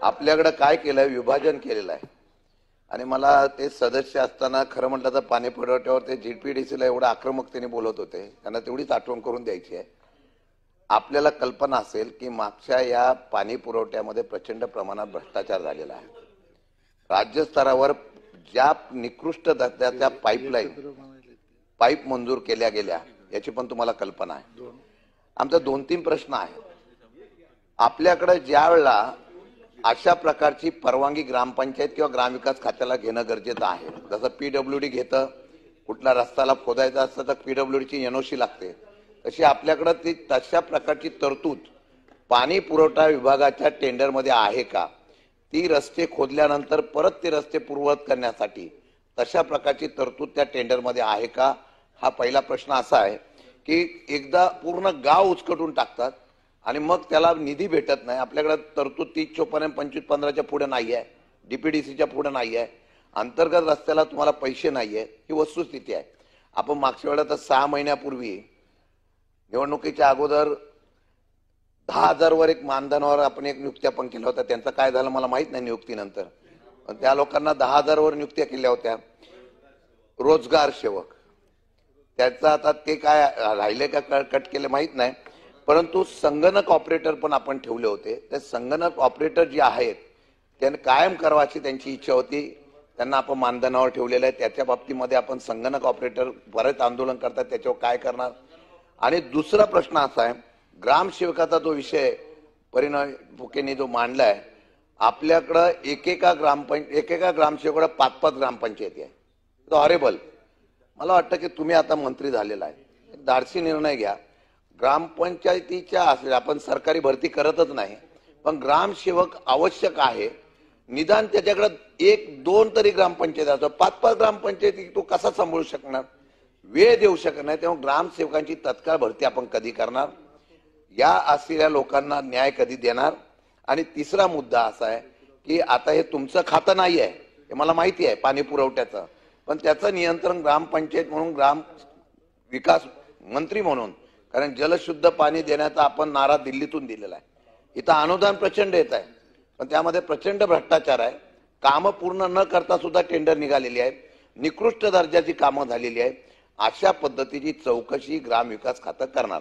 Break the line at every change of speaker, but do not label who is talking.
आपल्याकडे काय केलंय, विभाजन केलेलं आहे. आणि मला ते सदस्य असताना खरं म्हटलं तर पाणी पुरवठ्यावर ते जीपीडीसीला एवढं आक्रमकतेने बोलत होते, त्यांना तेवढीच आठवण करून द्यायची आहे. आपल्याला कल्पना असेल की मागच्या या पाणी पुरवठ्यामध्ये प्रचंड प्रमाणात भ्रष्टाचार झालेला आहे. राज्य स्तरावर ज्या निकृष्ट दर्जाच्या पाईप मंजूर केल्या गेल्या याची पण तुम्हाला कल्पना आहे. आमचा 2-3 प्रश्न आहे. आपल्याकडे ज्या वेळेला अशा प्रकारची परवानगी ग्रामपंचायत किंवा ग्रामविकास खात्याला घेणं गरजेचं आहे, जसं पीडब्ल्यूडी घेतं, कुठला रस्त्याला खोदायचा असतं तर पीडब्ल्यूडीची एनओसी लागते, तशी आपल्याकडे ती तशा प्रकारची तरतूद पाणी पुरवठा विभागाच्या टेंडरमध्ये आहे का? ती रस्ते खोदल्यानंतर परत ते रस्ते पूर्ववत करण्यासाठी तशा प्रकारची तरतूद त्या टेंडरमध्ये आहे का? हा पहिला प्रश्न असा आहे की एकदा पूर्ण गाव उचकटून टाकतात आणि मग त्याला निधी भेटत नाही. आपल्याकडे तरतूद 30-54 25-15च्या पुढे नाही आहे, डीपीडीसीच्या पुढे नाही आहे, अंतर्गत रस्त्याला तुम्हाला पैसे नाही आहे, ही वस्तुस्थिती आहे. आपण मागच्या वेळेला तर 6 महिन्यापूर्वी निवडणुकीच्या अगोदर 10,000 वर एक मानधनावर आपण एक नियुक्त्या पण केल्या होत्या. त्यांचं काय झालं मला माहित नाही नियुक्तीनंतर, पण त्या लोकांना 10,000 वर नियुक्त्या केल्या होत्या, रोजगार सेवक. त्याचं आता ते काय राहिले का कट केले माहित नाही, परंतु संगणक ऑपरेटर पण आपण ठेवले होते. ते संगणक ऑपरेटर जे आहेत त्यांनी कायम करावाची त्यांची इच्छा होती, त्यांना आपण मानधनावर ठेवलेलं आहे. त्याच्या बाबतीमध्ये आपण संगणक ऑपरेटर बरेच आंदोलन करतात, त्याच्यावर काय करणार? आणि दुसरा प्रश्न असा आहे, ग्रामसेवकाचा जो विषय परिणय फुकेंनी जो मांडलाय, आपल्याकडं एकेका ग्रामसेवकाकडे 5-5 ग्रामपंचायती आहे. तो हॉरेबल. मला वाटतं की तुम्ही आता मंत्री झालेला आहे, धाडसी निर्णय घ्या. ग्रामपंचायतीच्या असल्या आपण सरकारी भरती करतच नाही, पण ग्रामसेवक आवश्यक आहे. निदान त्याच्याकडे 1-2 तरी ग्रामपंचायत असतो. 5-5 ग्रामपंचायती तो कसा सांभाळू शकणार? वेळ देऊ शकत नाही. तेव्हा ग्रामसेवकांची तत्काळ भरती आपण कधी करणार? या असलेल्या लोकांना न्याय कधी देणार? आणि तिसरा मुद्दा असा आहे की आता हे तुमचं खातं नाही आहे, हे मला माहिती आहे पाणी पुरवठ्याचं, पण त्याचं नियंत्रण ग्रामपंचायत म्हणून, ग्राम विकास मंत्री म्हणून, कारण जलशुद्ध पाणी देण्याचा आपण नारा दिल्लीतून दिलेला आहे. इथं अनुदान प्रचंड येत आहे, पण त्यामध्ये प्रचंड भ्रष्टाचार आहे. कामं पूर्ण न करता सुद्धा टेंडर निघालेली आहेत, निकृष्ट दर्जाची कामं झालेली आहेत. अशा पद्धतीची चौकशी ग्रामविकास खातं करणार.